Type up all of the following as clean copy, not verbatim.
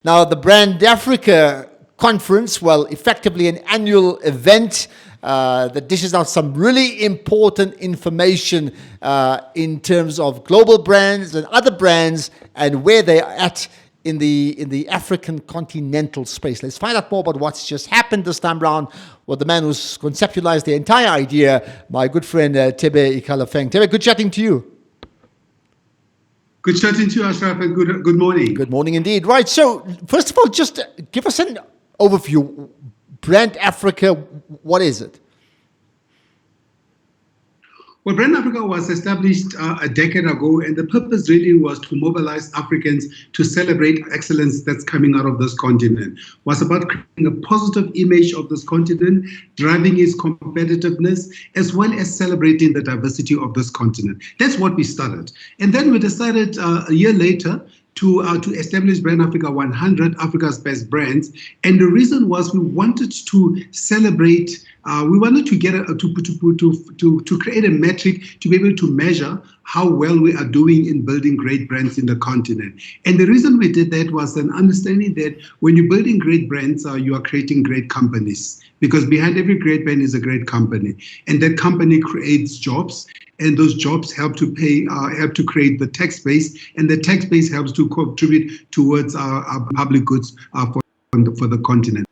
Now, the Brand Africa conference, well, effectively an annual event that dishes out some really important information in terms of global brands and other brands and where they are at in the African continental space. Let's find out more about what's just happened this time around with the man who's conceptualized the entire idea, my good friend Thebe Ikalafeng. Thebe, good chatting to you. Good chatting to you, Ashraf, and good morning. Good morning indeed. Right, so first of all, just give us an overview. Brand Africa, what is it? Well, Brand Africa was established a decade ago, and the purpose really was to mobilize Africans to celebrate excellence that's coming out of this continent. It was about creating a positive image of this continent, driving its competitiveness, as well as celebrating the diversity of this continent. That's what we started. And then we decided a year later to establish Brand Africa 100, Africa's best brands. And the reason was we wanted to celebrate. We wanted to get to create a metric to be able to measure how well we are doing in building great brands in the continent. And the reason we did that was an understanding that when you're building great brands, you are creating great companies. Because behind every great brand is a great company, and that company creates jobs, and those jobs help to create the tax base, and the tax base helps to contribute towards our public goods for the continent.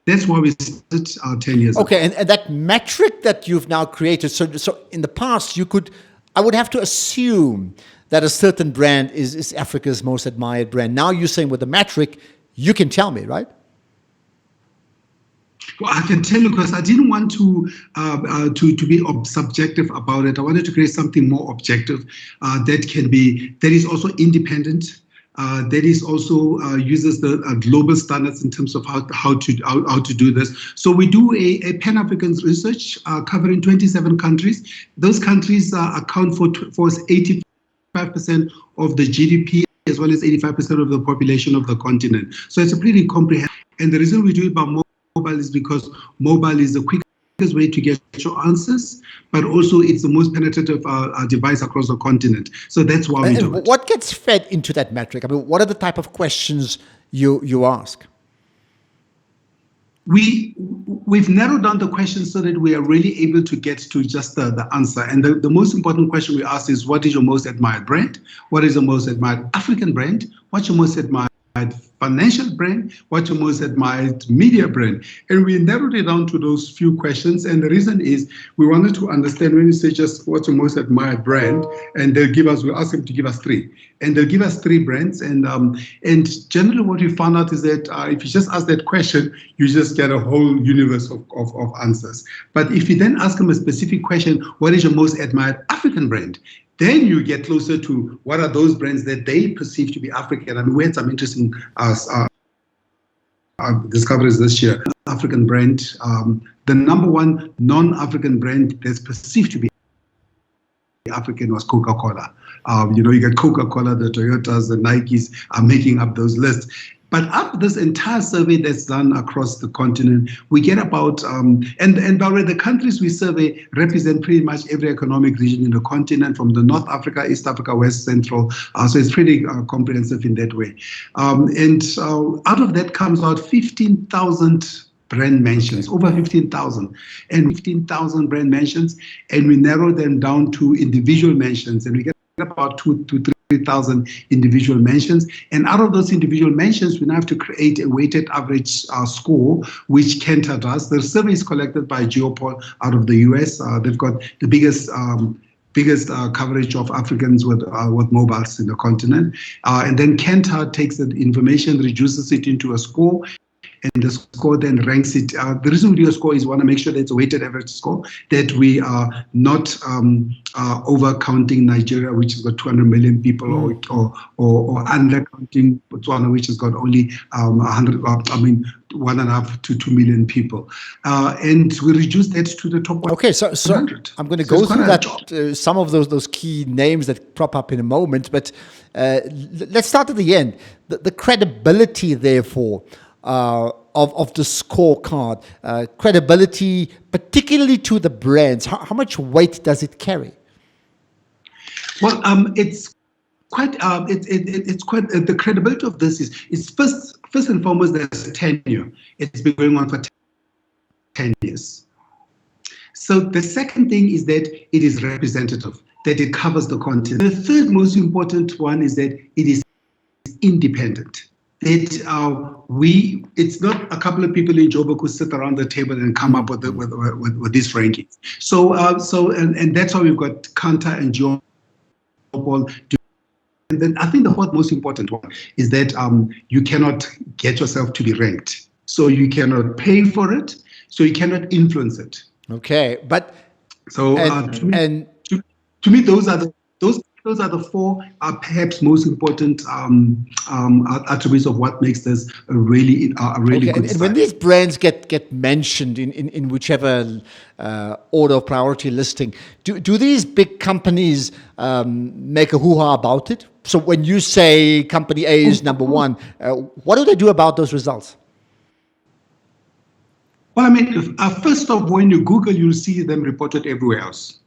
That's why we started 10 years ago. Okay, and that metric that you've now created, so in the past, I would have to assume that a certain brand is Africa's most admired brand. Now you're saying with the metric, you can tell me, right? Well, I can tell you because I didn't want to be subjective about it. I wanted to create something more objective that is also independent. That is also uses the global standards in terms of how to do this. So we do a Pan-African research covering 27 countries. Those countries account for 85% of the GDP as well as 85% of the population of the continent. So it's a pretty comprehensive. And the reason we do it by mobile is because mobile is the quickest way to get your answers, but also it's the most penetrative device across the continent. So that's why we do it. What gets fed into that metric? I mean, what are the type of questions you ask? We've narrowed down the questions so that we are really able to get to just the answer. And the most important question we ask is, what is your most admired brand? What is your most admired African brand? What's your most admired financial brand? What's your most admired media brand? And we narrowed it down to those few questions. And the reason is we wanted to understand when you say just what's your most admired brand, and we'll ask them to give us three. And they'll give us three brands. And generally what we found out is that if you just ask that question, you just get a whole universe of answers. But if you then ask them a specific question, what is your most admired African brand? Then you get closer to what are those brands that they perceive to be African. And we had some interesting discoveries this year. African brand, the number one non-African brand that's perceived to be African was Coca-Cola. You get Coca-Cola, the Toyotas, the Nikes are making up those lists. But up this entire survey that's done across the continent, we get about, and by the way, the countries we survey represent pretty much every economic region in the continent, from the North Africa, East Africa, West Central. So it's pretty comprehensive in that way. And out of that comes out 15,000 brand mentions, over 15,000, and 15,000 brand mentions, and we narrow them down to individual mentions, and we get about 2,000 to 3,000 individual mentions. And out of those individual mentions, we now have to create a weighted average score, which Kantar does. The survey is collected by Geopol out of the US. They've got the biggest coverage of Africans with mobiles in the continent. And then Kantar takes that information, reduces it into a score, and the score then ranks it. The reason we do a score is we want to make sure that it's a weighted average score, that we are not over-counting Nigeria, which has got 200 million people, or under-counting Botswana, which has got only 1.5 to 2 million people. And we reduce that to the top 100. Okay, so I'm going to go through that, some of those key names that crop up in a moment, but let's start at the end. The credibility, therefore, of the scorecard, credibility, particularly to the brands. How much weight does it carry? Well, it's quite it's quite the credibility of this is first and foremost there's tenure. It's been going on for 10 years. So the second thing is that it is representative, that it covers the continent. The third most important one is that it is independent. That it's not a couple of people in Joburg who sit around the table and come up with these rankings. So and that's why we've got Kantar and Geopol. And then I think the fourth most important one is that you cannot get yourself to be ranked. So you cannot pay for it. So you cannot influence it. Okay, but so to me, those are the four perhaps most important attributes of what makes this a really good. And when these brands get mentioned in whichever order of priority listing, do these big companies make a hoo-ha about it? So when you say company A is number one, what do they do about those results? Well, I mean, first off, when you Google, you'll see them reported everywhere else.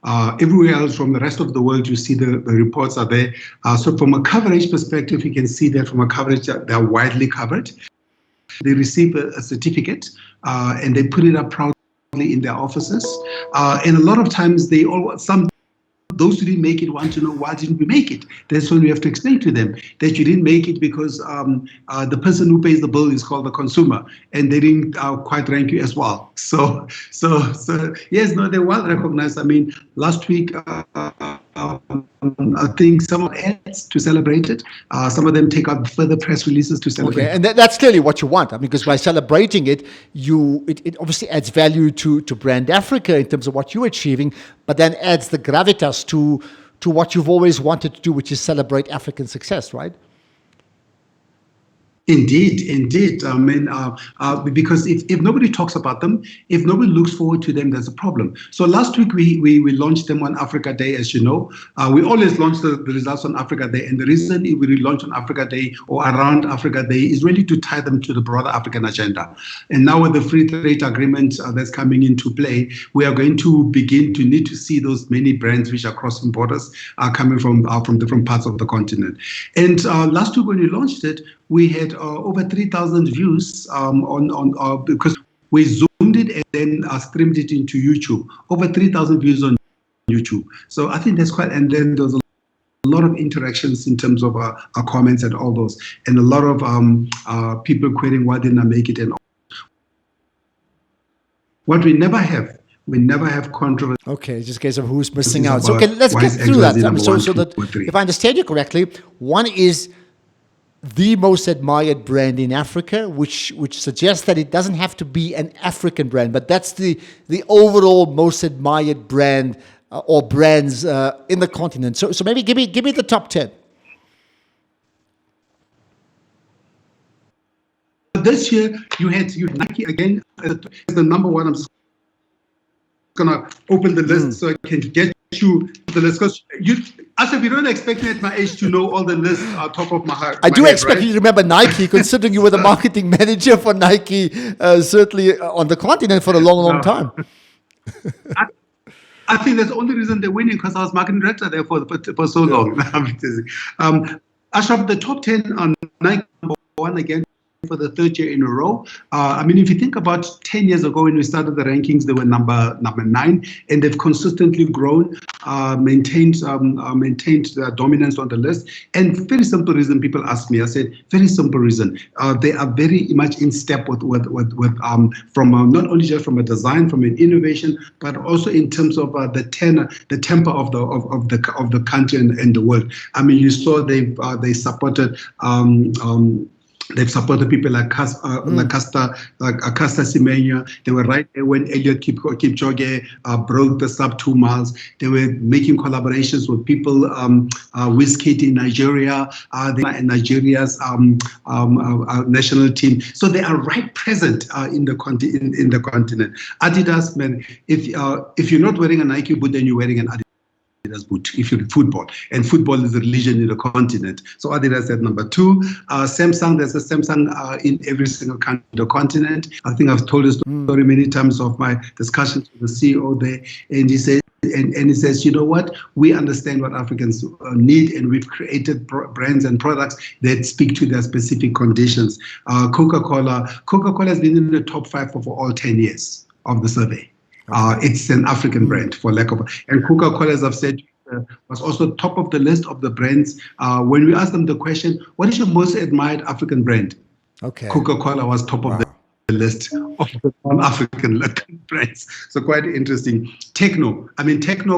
Everywhere else from the rest of the world, you see the reports are there. So from a coverage perspective, you can see that from a coverage, they are widely covered. They receive a certificate and they put it up proudly in their offices. And a lot of times those who didn't make it want to know, why didn't we make it? That's when we have to explain to them that you didn't make it because the person who pays the bill is called the consumer, and they didn't quite rank you as well. So yes, no, they're well recognized. I mean, last week, I think some of ads to celebrate it. Some of them take out further press releases to celebrate. Okay, and that's clearly what you want. I mean, because by celebrating it, it obviously adds value to Brand Africa in terms of what you're achieving, but then adds the gravitas to what you've always wanted to do, which is celebrate African success, right? Indeed. I mean, because if nobody talks about them, if nobody looks forward to them, there's a problem. So last week we launched them on Africa Day, as you know. We always launch the results on Africa Day, and the reason we relaunch on Africa Day or around Africa Day is really to tie them to the broader African agenda. And now with the free trade agreement that's coming into play, we are going to begin to need to see those many brands which are crossing borders coming from different parts of the continent. And last week when we launched it, we had over 3,000 views because we zoomed it and then streamed it into YouTube. Over 3,000 views on YouTube. So I think that's quite. And then there's a lot of interactions in terms of our comments and all those, and a lot of people querying why didn't I make it and all. What we never have controversy. Okay, just a case of who's missing out. So okay, let's get through that. So that if I understand you correctly, one is the most admired brand in Africa, which suggests that it doesn't have to be an African brand, but that's the overall most admired brand or brands in the continent. So maybe give me the top 10. This year you had Nike again as the number one. I'm just gonna open the list so I can get you the list, because Asif, you don't expect me at my age to know all the lists top of my head. I do expect you to remember Nike, considering you were the marketing manager for Nike, certainly on the continent for a long time. I think that's the only reason they're winning, because I was marketing director there for so long. Ashraf, the top 10 on Nike number one again for the third year in a row. I mean, if you think about 10 years ago when we started the rankings, they were number 9, and they've consistently grown, maintained their dominance on the list. And very simple reason, people ask me, I said, very simple reason. They are very much in step with from not only just from a design, from an innovation, but also in terms of the temper of the country and the world. I mean, you saw they supported. They've supported people like Caster Semenya. They were right there when Eliud Kipchoge broke the sub 2 miles. They were making collaborations with people, Wizkid in Nigeria, and Nigeria's national team. So they are right present in the continent. Adidas, man, if you're not wearing a Nike boot, then you're wearing an Adidas boot if you're in football, and football is a religion in the continent. So Adidas at number 2. Samsung, there's a Samsung in every single country in the continent. I think I've told this story many times of my discussions with the CEO there, and he said and it says, you know what, we understand what Africans need, and we've created brands and products that speak to their specific conditions. Coca-Cola has been in the top 5 for all 10 years of the survey. It's an African brand, for lack of, and Coca-Cola, as I've said, was also top of the list of the brands. When we asked them the question, what is your most admired African brand? Coca-Cola was top of the list of the non-African brands. So quite interesting. Techno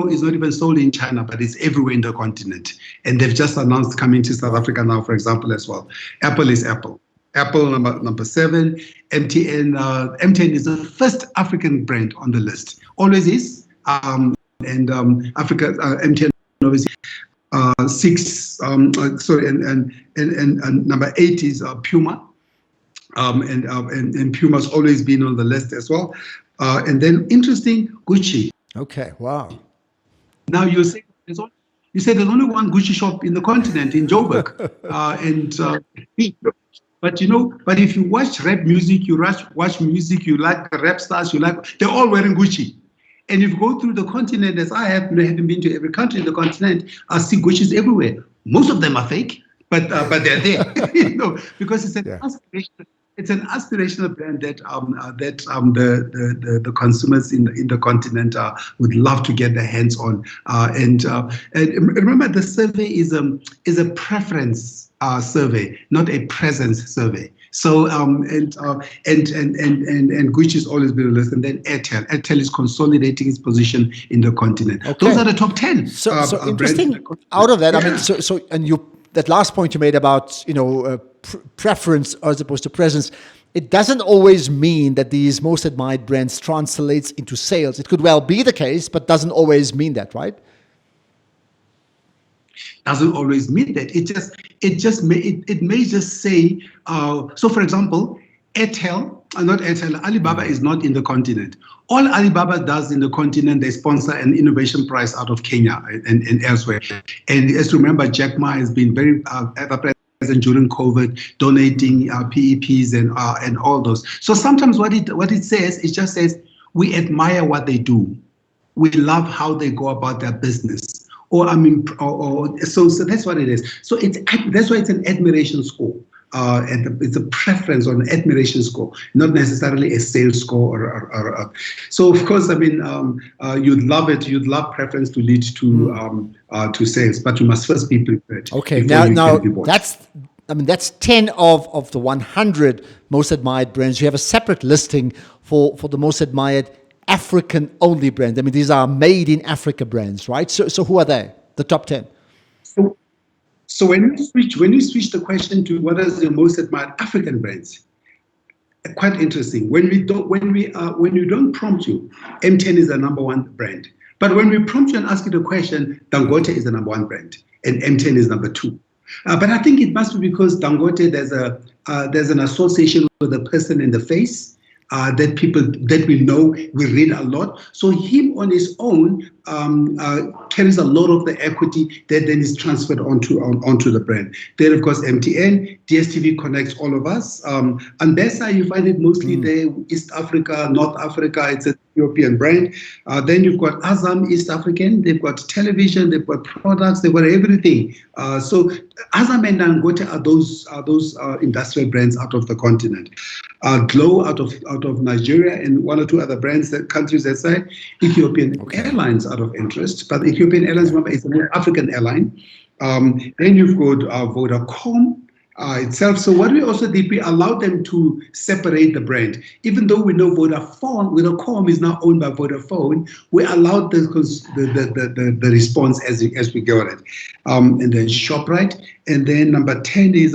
is not even solely in China, but it's everywhere in the continent. And they've just announced coming to South Africa now, for example, as well. Apple is Apple. Apple number 7. MTN. MTN is the first African brand on the list. Always is. Africa, MTN obviously. 6. And number 8 is Puma. And Puma's always been on the list as well. And then interesting, Gucci. Okay, wow. Now you say there's only one Gucci shop in the continent, in Joburg. But if you watch rap music, you watch music, you like the rap stars, they're all wearing Gucci. And if you go through the continent, as I have, having been to every country in the continent, I see Gucci's everywhere. Most of them are fake, but they're there, because it's an aspirational. It's an aspirational brand that the consumers in the continent would love to get their hands on. And remember, the survey is a preference survey, not a presence survey. So and Gucci's always been on the list, and then Airtel. Airtel is consolidating its position in the continent. Those are the top 10. So interesting. Out of that, I mean, and that last point you made about preference as opposed to presence, it doesn't always mean that these most admired brands translates into sales. It could well be the case, but doesn't always mean that, right? Doesn't always mean that. It may just say. So, for example, Alibaba is not in the continent. All Alibaba does in the continent, they sponsor an innovation prize out of Kenya and elsewhere. And as you remember, Jack Ma has been very ever present during COVID, donating PEPs and all those. So sometimes what it says, it just says, we admire what they do. We love how they go about their business. So that's what it is. So that's why it's an admiration score. And it's a preference on an admiration score, not necessarily a sales score. So of course, I mean, you'd love it. You'd love preference to lead to sales, but you must first be prepared. Okay, now that's 10 of the 100 most admired brands. You have a separate listing for the most admired African-only brands. I mean, these are made in Africa brands, right? So who are they? The top 10. So when you switch the question to what are the most admired African brands, quite interesting. When you don't prompt you, M10 is the number 1 brand. But when we prompt you and ask you the question, Dangote is the number 1 brand, and M10 is number 2. But I think it must be because Dangote, there's an association with the person in the face. That people that we know, we read a lot. So him on his own carries a lot of the equity that then is transferred onto the brand. Then of course MTN, DSTV connects all of us. And Besa, you find it mostly there, East Africa, North Africa. It's a European brand. Then you've got Azam, East African. They've got television, they've got products, they've got everything. So Azam and Dangote are those industrial brands out of the continent. Glow out of Nigeria, and 1 or 2 other countries that side. Ethiopian Airlines out of interest, but Ethiopian Airlines, remember, is an African airline. Then you've got Vodacom itself. So what we also did, we allowed them to separate the brand. Even though we know Vodacom is now owned by Vodafone, we allowed the response as we got it. And then ShopRite, and then number 10 is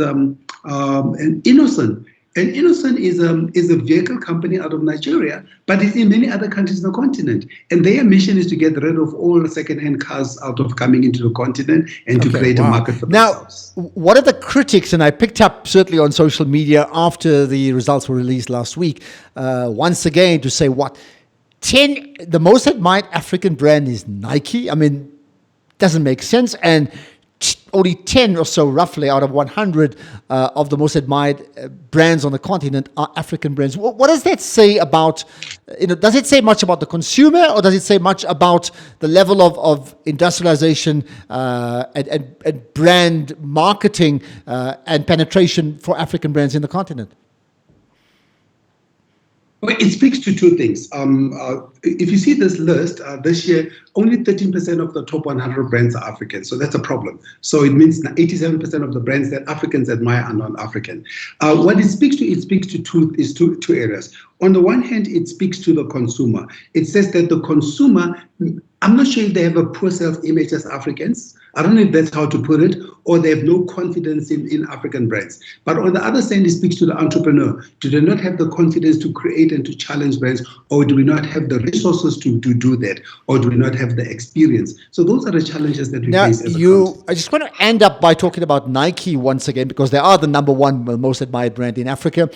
Innocent. And Innocent is a vehicle company out of Nigeria, but it's in many other countries in the continent. And their mission is to get rid of all second-hand cars out of coming into the continent and to create a market for themselves. Now, what are the critics, and I picked up certainly on social media after the results were released last week, once again to say the most admired African brand is Nike. I mean, doesn't make sense. And only 10 or so, roughly, out of 100 of the most admired brands on the continent are African brands. What does that say about, does it say much about the consumer, or does it say much about the level of industrialization and brand marketing and penetration for African brands in the continent? Well, it speaks to two things. If you see this list, this year, only 13% of the top 100 brands are African. So that's a problem. So it means 87% of the brands that Africans admire are non-African. What it speaks to two areas. On the one hand, it speaks to the consumer. It says that the consumer, I'm not sure if they have a poor self-image as Africans. I don't know if that's how to put it, or they have no confidence in African brands. But on the other side, it speaks to the entrepreneur. Do they not have the confidence to create and to challenge brands, or do we not have the resources to do that, or do we not have the experience? So those are the challenges that we face as a country. I just want to end up by talking about Nike once again, because they are the number one most admired brand in Africa.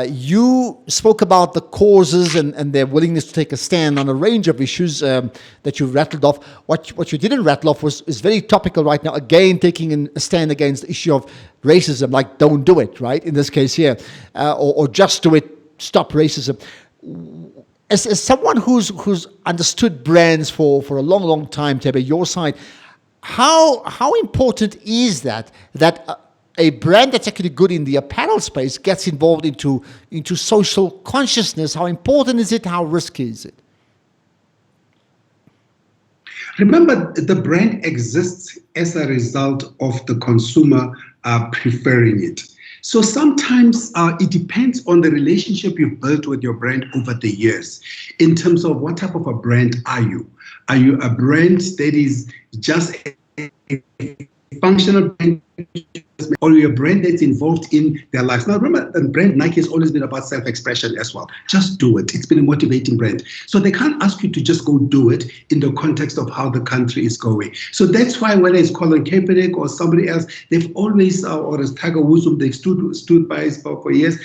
You spoke about the causes and their willingness to take a stand on a range of issues that you rattled off. What you didn't rattle off is very topical right now, again taking a stand against the issue of racism, like don't do it, right, in this case here, or just do it, stop racism. As someone who's understood brands for a long time, Thebe, your side, how important is that a brand that's actually good in the apparel space gets involved into social consciousness? How important is it? How risky is it? Remember, the brand exists as a result of the consumer preferring it. So sometimes it depends on the relationship you've built with your brand over the years in terms of what type of a brand are you? Are you a brand that is just a functional brand, or your brand that's involved in their lives? Now, remember, the brand Nike has always been about self-expression as well. Just do it. It's been a motivating brand. So they can't ask you to just go do it in the context of how the country is going. So that's why whether it's Colin Kaepernick or somebody else, they've always, or as Tiger Woods, whom they've stood by for years.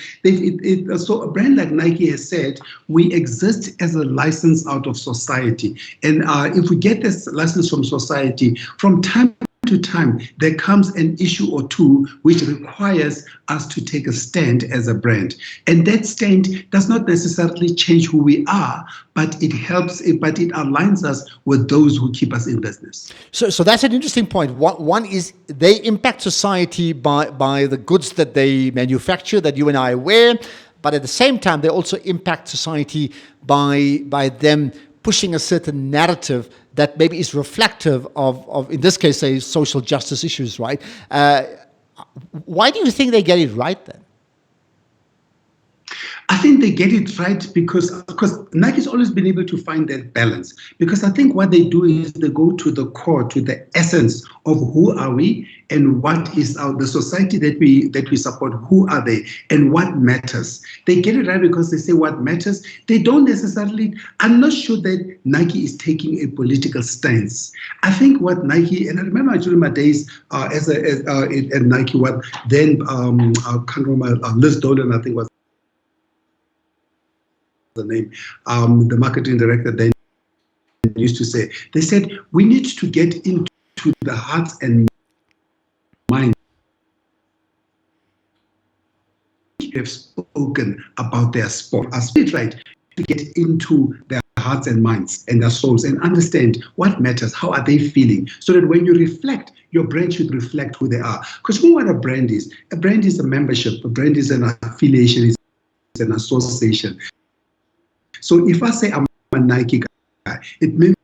So a brand like Nike has said, we exist as a license out of society. And if we get this license from society, from time to time, there comes an issue or two which requires us to take a stand as a brand. And that stand does not necessarily change who we are, but it aligns us with those who keep us in business. So that's an interesting point. One is they impact society by the goods that they manufacture, that you and I wear, but at the same time, they also impact society by them pushing a certain narrative that maybe is reflective of, in this case, say, social justice issues, right? Why do you think they get it right then? I think they get it right because Nike's always been able to find that balance. Because I think what they do is they go to the core, to the essence of who are we and what is the society that we support. Who are they and what matters? They get it right because they say what matters. They don't necessarily. I'm not sure that Nike is taking a political stance. I think what Nike, and I remember during my days at Nike, what then I can't remember, Liz Dolan, I think was the name, the marketing director then used to say, they said, we need to get into the hearts and minds who have spoken about their sport. I speak right to get into their hearts and minds and their souls and understand what matters, how are they feeling, so that when you reflect, your brand should reflect who they are. Because you know what a brand is? A brand is a membership, a brand is an affiliation, it's an association. So if I say I'm a Nike guy, it means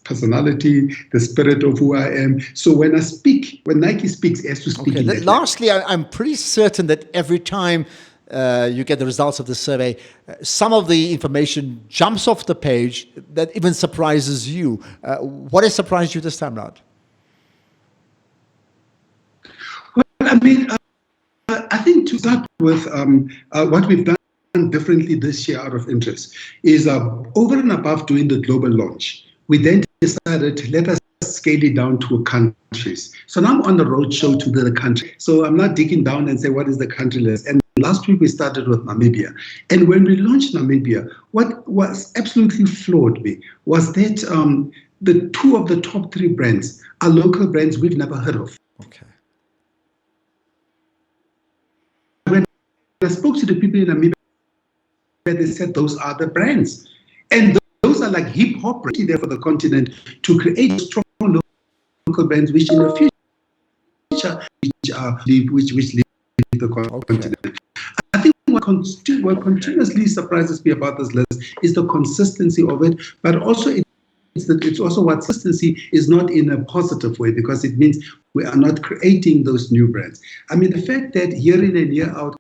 personality, the spirit of who I am. So when I speak, when Nike speaks, it has to speak in that lastly, I'm pretty certain that every time you get the results of the survey, some of the information jumps off the page that even surprises you. What has surprised you this time around? Well, I mean, I think to start with, what we've done differently this year out of interest is over and above doing the global launch, we then decided, let us scale it down to countries. So now I'm on the road show to the country. So I'm not digging down and say, what is the country list? And last week we started with Namibia. And when we launched Namibia, what was absolutely floored me was that the two of the top three brands are local brands we've never heard of. Okay. When I spoke to the people in Namibia, they said those are the brands. And those are like hip hop there for the continent to create strong local brands, which in the future, which lead the continent. Okay. I think what continuously surprises me about this list is the consistency of it, but also it's also what consistency is not in a positive way, because it means we are not creating those new brands. I mean, the fact that year in and year out,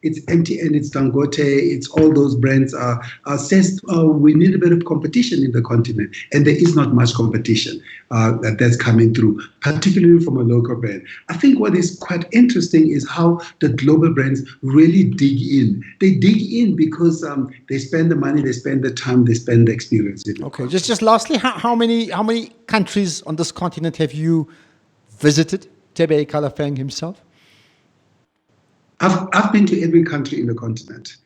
it's MTN, it's Dangote, it's all those brands says we need a bit of competition in the continent, and there is not much competition that's coming through, particularly from a local brand. I think what is quite interesting is how the global brands really dig in. They dig in because they spend the money, they spend the time, they spend the experience. Okay, just lastly, how many countries on this continent have you visited, Thebe Ikalafeng himself? I've been to every country in the continent.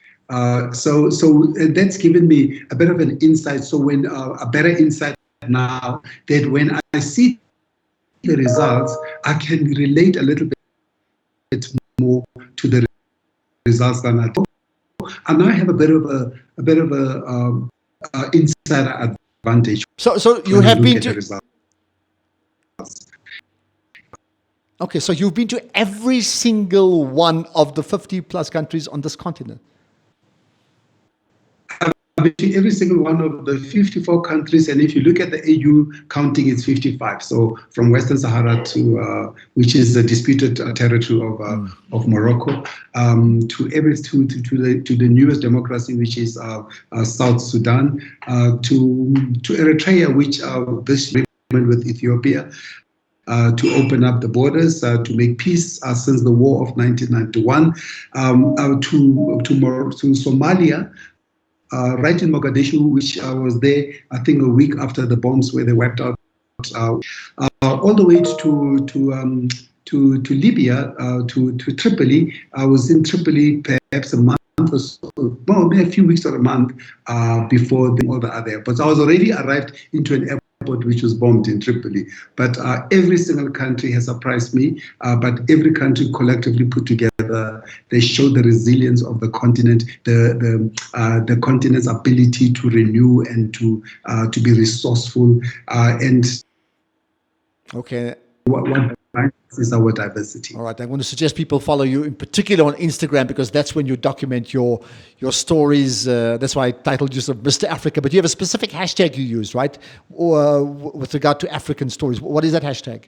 So that's given me a bit of an insight. So when a better insight now that when I see the results, I can relate a little bit more to the results than I thought. And now I have a bit of a insider advantage. So you have been to results. Okay, so you've been to every single one of the 50 plus countries on this continent. I've been to every single one of the 54 countries, and if you look at the AU counting, it's 55. So from Western Sahara to which is the disputed territory of Morocco, to the newest democracy, which is South Sudan, to Eritrea, which this agreement with Ethiopia. To open up the borders, to make peace since the war of 1991, to Somalia, right in Mogadishu, which was there, I think, a week after the bombs where they wiped out, all the way to Libya, to Tripoli. I was in Tripoli perhaps a month or so, well, maybe a few weeks or a month before all the other airports. I was already arrived into an airport which was bombed in Tripoli. But every single country has surprised me. But every country collectively put together, they show the resilience of the continent, the continent's ability to renew and to be resourceful. And okay. What is our diversity. All right, I'm going to suggest people follow you in particular on Instagram, because that's when you document your stories. That's why I titled you Mr. Africa. But you have a specific hashtag you use, right? Or with regard to African stories. What is that hashtag?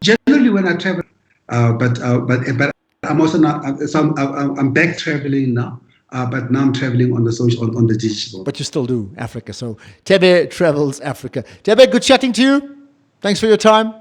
Generally when I travel, but I'm also not. So I'm back traveling now. But now I'm traveling on the digital. But you still do Africa. So Thebe travels Africa. Thebe, good chatting to you. Thanks for your time.